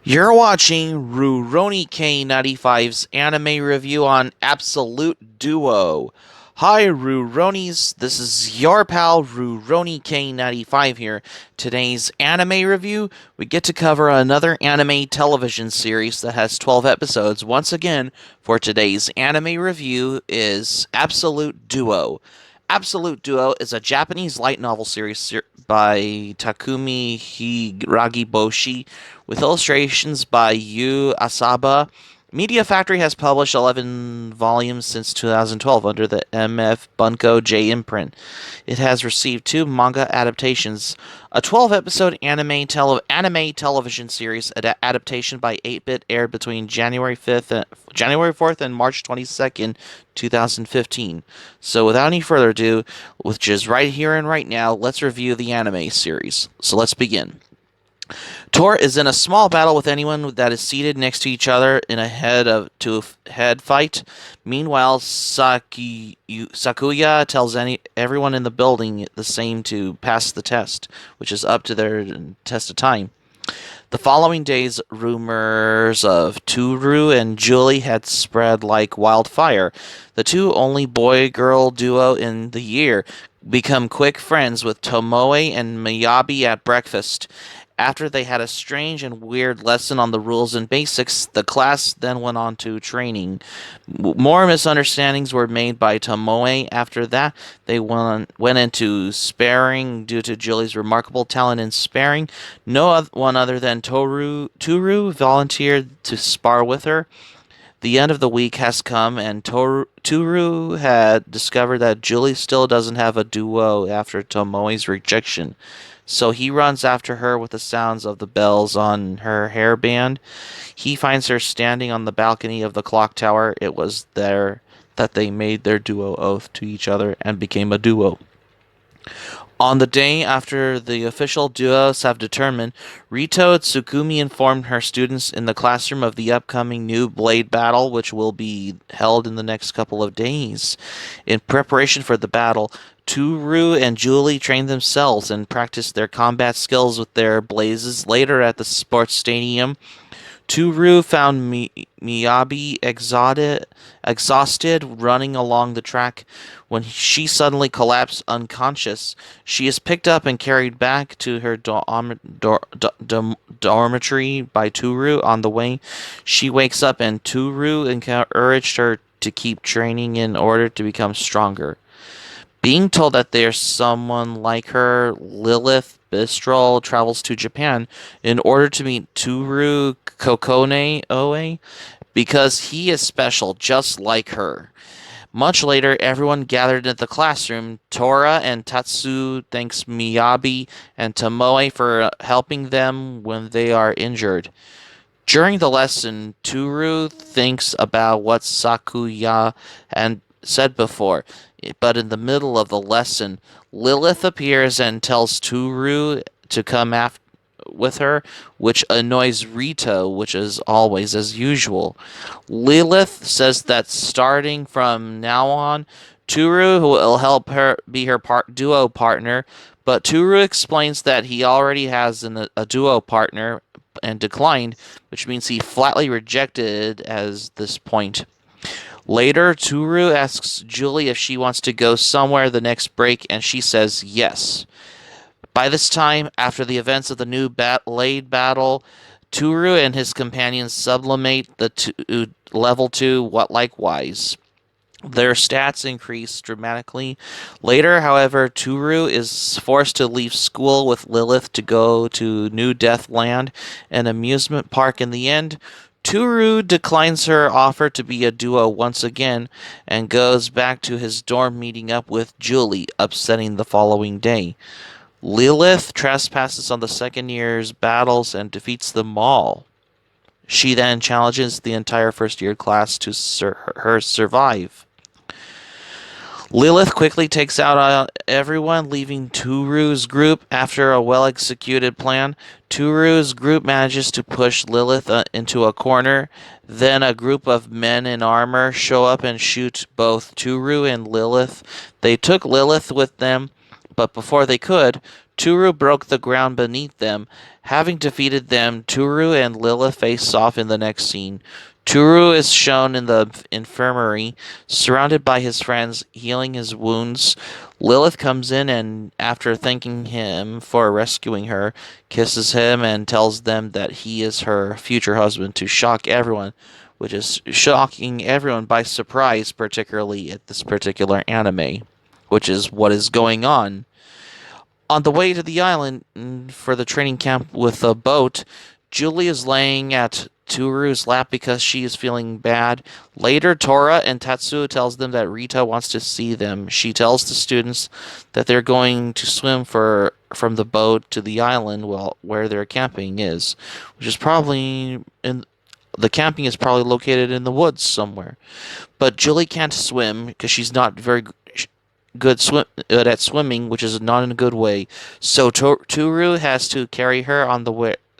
You're watching Rurouni K95's anime review on Absolute Duo. Hi, Ruronis. This is your pal Rurouni K95 here. Today's anime review, we get to cover another anime television series that has 12 episodes. Once again, for today's anime review is Absolute Duo. Absolute Duo is a Japanese light novel series by Takumi Hiragiboshi with illustrations by Yu Asaba. Media Factory has published 11 volumes since 2012 under the MF Bunko J imprint. It has received two manga adaptations, a 12-episode anime television series adaptation by 8-Bit aired between January 4th and March 22nd, 2015. So without any further ado, which is right here and right now, let's review the anime series. So let's begin. Tor is in a small battle with anyone that is seated next to each other in a head fight. Meanwhile, Sakuya tells everyone in the building the same to pass the test, which is up to their test of time. The following days, rumors of Toru and Julie had spread like wildfire. The two only boy-girl duo in the year become quick friends with Tomoe and Miyabi at breakfast. After they had a strange and weird lesson on the rules and basics, the class then went on to training. More misunderstandings were made by Tomoe. After that, they went into sparring due to Julie's remarkable talent in sparring. No one other than Toru volunteered to spar with her. The end of the week has come, and Toru had discovered that Julie still doesn't have a duo after Tomoe's rejection. So he runs after her with the sounds of the bells on her hairband. He finds her standing on the balcony of the clock tower. It was there that they made their duo oath to each other and became a duo. On the day after the official duos have determined, Rito Tsukumi informed her students in the classroom of the upcoming new blade battle, which will be held in the next couple of days. In preparation for the battle, Toru and Julie trained themselves and practiced their combat skills with their blazes. Later at the sports stadium, Toru found Miyabi exhausted running along the track. When she suddenly collapsed unconscious, she is picked up and carried back to her dormitory by Toru. On the way, she wakes up and Toru encouraged her to keep training in order to become stronger. Being told that there's someone like her, Lilith Bistral travels to Japan in order to meet Toru Kokone Oe because he is special, just like her. Much later, everyone gathered at the classroom. Tora and Tatsu thanks Miyabi and Tomoe for helping them when they are injured. During the lesson, Toru thinks about what Sakuya and said before, but in the middle of the lesson, Lilith appears and tells Toru to come with her, which annoys Rito, which is always as usual. Lilith says that starting from now on, Toru will help her be her duo partner, but Toru explains that he already has a duo partner and declined, which means he flatly rejected as this point. Later, Toru asks Julie if she wants to go somewhere the next break, and she says yes. By this time, after the events of the new blade battle, Toru and his companions sublimate the level 2 what likewise. Their stats increase dramatically. Later, however, Toru is forced to leave school with Lilith to go to New Deathland, an amusement park. In the end, Toru declines her offer to be a duo once again and goes back to his dorm meeting up with Julie, upsetting the following day. Lilith trespasses on the second year's battles and defeats them all. She then challenges the entire first year class to survive. Lilith quickly takes out everyone, leaving Toru's group. After a well-executed plan, Toru's group manages to push Lilith into a corner. Then a group of men in armor show up and shoot both Toru and Lilith. They took Lilith with them, but before they could, Turu broke the ground beneath them. Having defeated them, Turu and Lilith face off in the next scene. Turu is shown in the infirmary, surrounded by his friends, healing his wounds. Lilith comes in and, after thanking him for rescuing her, kisses him and tells them that he is her future husband to shock everyone, which is shocking everyone by surprise, particularly at this particular anime, which is what is going on. On the way to the island for the training camp with a boat, Julie is laying at Turu's lap because she is feeling bad. Later, Tora and Tatsuo tells them that Rita wants to see them. She tells the students that they're going to swim from the boat to the island where their camping is, which is probably in the camping is probably located in the woods somewhere. But Julie can't swim because she's not very good at swimming, which is not in a good way. So Turu has to carry her on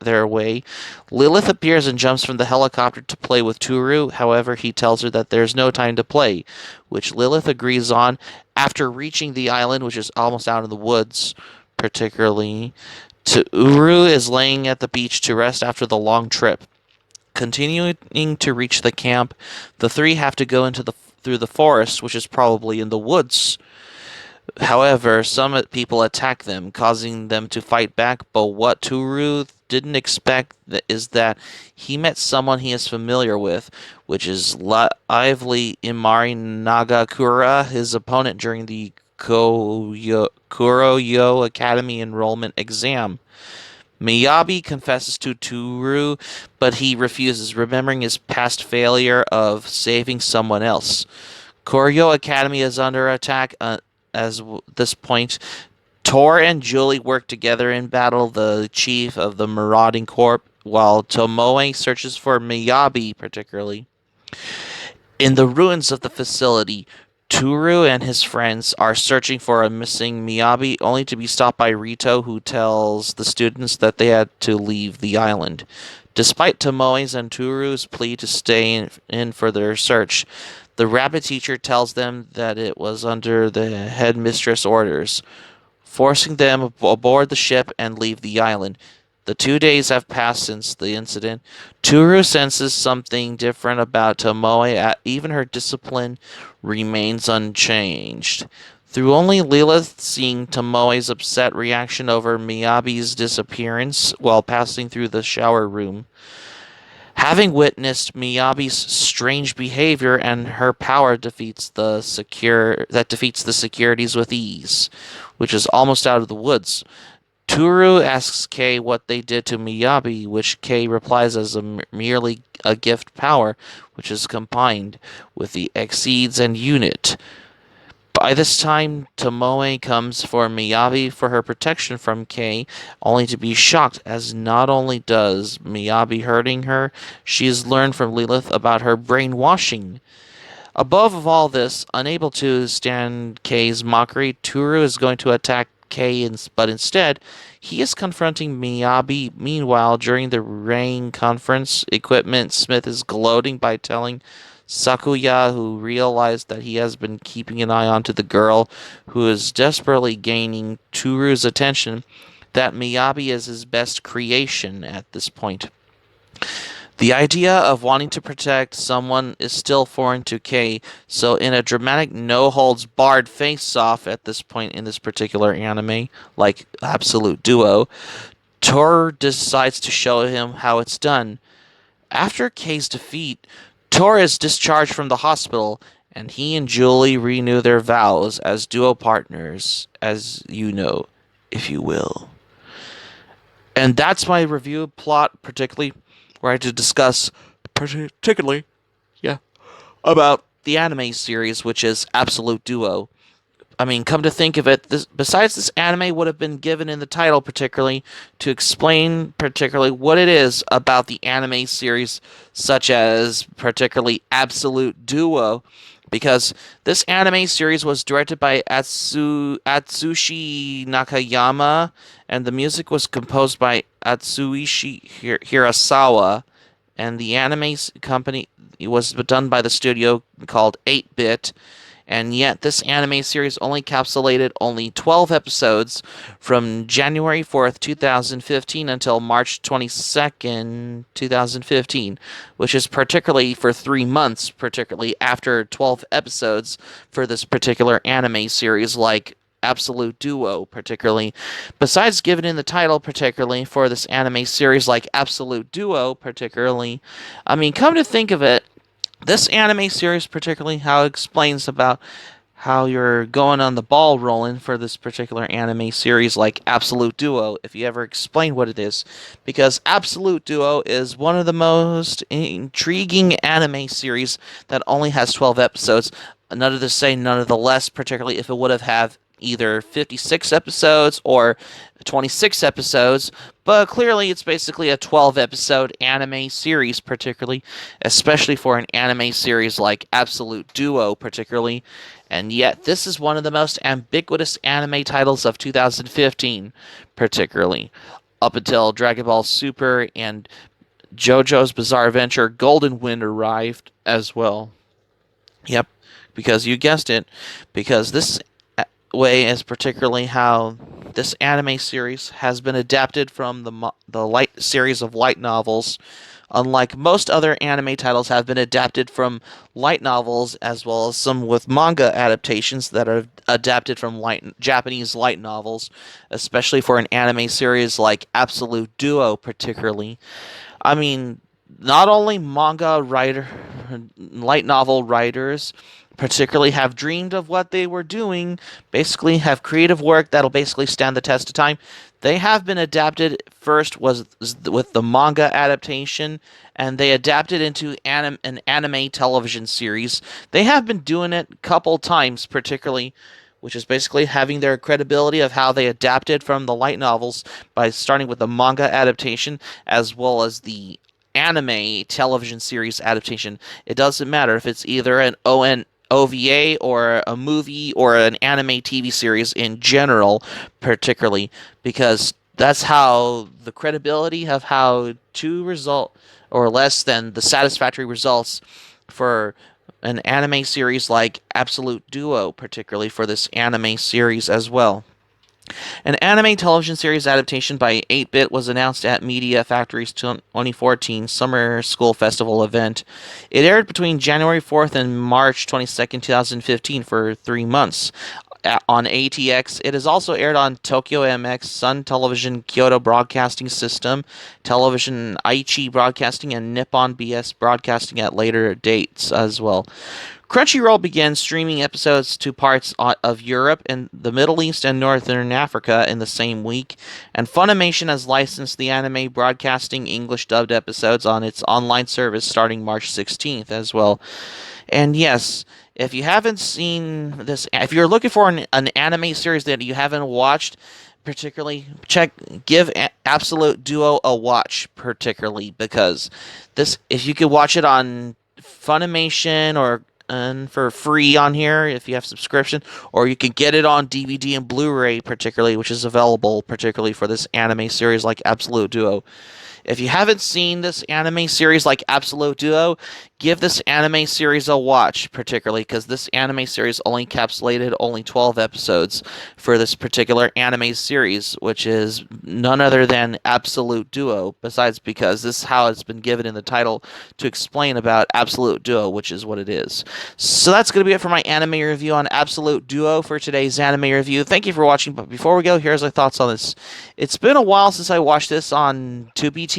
their way. Lilith appears and jumps from the helicopter to play with Turu. However, he tells her that there's no time to play, which Lilith agrees on. After reaching the island, which is almost out in the woods, particularly, Turu is laying at the beach to rest after the long trip. Continuing to reach the camp, the three have to go through the forest, which is probably in the woods. However, some people attack them, causing them to fight back, but what Turu didn't expect is that he met someone he is familiar with, which is lively Imari Nagakura, his opponent during the Kuroyo Academy enrollment exam. Miyabi confesses to Turu, but he refuses, remembering his past failure of saving someone else. Koryo Academy is under attack this point. Tor and Julie work together in battle the chief of the marauding corps, while Tomoe searches for Miyabi particularly. In the ruins of the facility, Turu and his friends are searching for a missing Miyabi, only to be stopped by Rito, who tells the students that they had to leave the island. Despite Tomoe's and Turu's plea to stay in for their search, the rabbit teacher tells them that it was under the headmistress' orders, forcing them aboard the ship and leave the island. The 2 days have passed since the incident. Turu senses something different about Tomoe, even her discipline remains unchanged. Through only Lilith seeing Tomoe's upset reaction over Miyabi's disappearance while passing through the shower room. Having witnessed Miyabi's strange behavior and her power defeats the securities with ease, which is almost out of the woods. Turu asks Kei what they did to Miyabi, which Kei replies as merely a gift power, which is combined with the exceeds and unit. By this time, Tomoe comes for Miyabi for her protection from Kei, only to be shocked as not only does Miyabi hurting her, she has learned from Lilith about her brainwashing. Above all this, unable to stand Kei's mockery, Turu is going to attack Kei, but instead, he is confronting Miyabi. Meanwhile, during the rain conference, Equipment Smith is gloating by telling Sakuya, who realized that he has been keeping an eye onto the girl who is desperately gaining Turu's attention, that Miyabi is his best creation at this point. The idea of wanting to protect someone is still foreign to Kei, so in a dramatic no-holds-barred face-off at this point in this particular anime, like Absolute Duo, Tor decides to show him how it's done. After Kei's defeat, Tor is discharged from the hospital, and he and Julie renew their vows as duo partners, as you know, if you will. And that's my review plot, particularly where I had to discuss particularly, about the anime series, which is Absolute Duo. I mean, come to think of it, besides this anime would have been given in the title particularly to explain particularly what it is about the anime series, such as particularly Absolute Duo, because this anime series was directed by Atsushi Nakayama, and the music was composed by Atsushi Hirasawa, and the anime company was done by the studio called 8-Bit, And yet this anime series only encapsulated only 12 episodes from January 4th, 2015 until March 22nd, 2015, which is particularly for 3 months, particularly after 12 episodes for this particular anime series like Absolute Duo, particularly. Besides giving in the title, particularly for this anime series like Absolute Duo, particularly, I mean, come to think of it, this anime series, particularly how it explains about how you're going on the ball rolling for this particular anime series like Absolute Duo, if you ever explain what it is. Because Absolute Duo is one of the most intriguing anime series that only has 12 episodes. None of the say, none of the less, particularly if it would have had either 56 episodes or 26 episodes, but clearly it's basically a 12 episode anime series, particularly, especially for an anime series like Absolute Duo, particularly. And yet, this is one of the most ubiquitous anime titles of 2015, particularly. Up until Dragon Ball Super and JoJo's Bizarre Adventure Golden Wind arrived as well. Yep, because you guessed it, because this way is particularly how this anime series has been adapted from the light series of light novels. Unlike most other anime titles have been adapted from light novels, as well as some with manga adaptations that are adapted from Japanese light novels, especially for an anime series like Absolute Duo, particularly. I mean, not only light novel writers, particularly have dreamed of what they were doing, basically have creative work that'll basically stand the test of time. They have been adapted. First was with the manga adaptation, and they adapted into an anime television series. They have been doing it a couple times, particularly, which is basically having their credibility of how they adapted from the light novels by starting with the manga adaptation as well as the anime television series adaptation. It doesn't matter if it's either an OVA or a movie or an anime TV series in general, particularly, because that's how the credibility of how to result or less than the satisfactory results for an anime series like Absolute Duo, particularly for this anime series as well. An anime television series adaptation by 8-Bit was announced at Media Factory's 2014 Summer School Festival event. It aired between January 4th and March 22nd, 2015 for 3 months. On ATX, it is also aired on Tokyo MX, Sun Television Kyoto Broadcasting System, Television Aichi Broadcasting, and Nippon BS Broadcasting at later dates as well. Crunchyroll began streaming episodes to parts of Europe and the Middle East and Northern Africa in the same week, and Funimation has licensed the anime broadcasting English dubbed episodes on its online service starting March 16th as well. And yes, if you haven't seen this, if you're looking for an anime series that you haven't watched, particularly give Absolute Duo a watch, particularly because this, if you could watch it on Funimation or and for free on here if you have subscription, or you can get it on DVD and Blu-ray, particularly, which is available particularly for this anime series like Absolute Duo. If you haven't seen this anime series like Absolute Duo, give this anime series a watch, particularly because this anime series only encapsulated only 12 episodes for this particular anime series, which is none other than Absolute Duo, besides because this is how it's been given in the title to explain about Absolute Duo, which is what it is. So that's going to be it for my anime review on Absolute Duo for today's anime review. Thank you for watching, but before we go, here's my thoughts on this. It's been a while since I watched this on Tubi TV,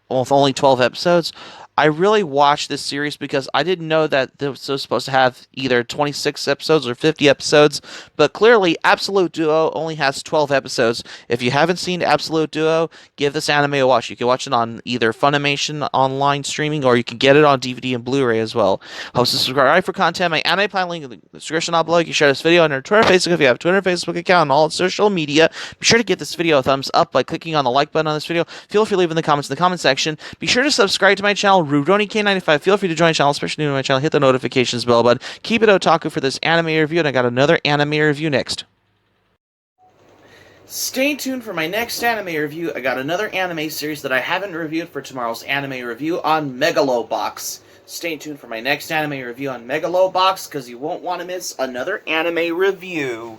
with only 12 episodes. I really watched this series because I didn't know that this was supposed to have either 26 episodes or 50 episodes, but clearly Absolute Duo only has 12 episodes. If you haven't seen Absolute Duo, give this anime a watch. You can watch it on either Funimation online streaming, or you can get it on DVD and Blu-ray as well. Host and subscribe for content. My anime plan link in the description down below. You can share this video on your Twitter, Facebook if you have a Twitter, Facebook account, and all social media. Be sure to give this video a thumbs up by clicking on the like button on this video. Feel free to leave in the comments in the comment section. Be sure to subscribe to my channel, RuDoniK95. Feel free to join the channel, especially new to my channel. Hit the notifications bell button. Keep it otaku for this anime review, and I got another anime review next. Stay tuned for my next anime review. I got another anime series that I haven't reviewed for tomorrow's anime review on Megalobox. Stay tuned for my next anime review on Megalobox, because you won't want to miss another anime review.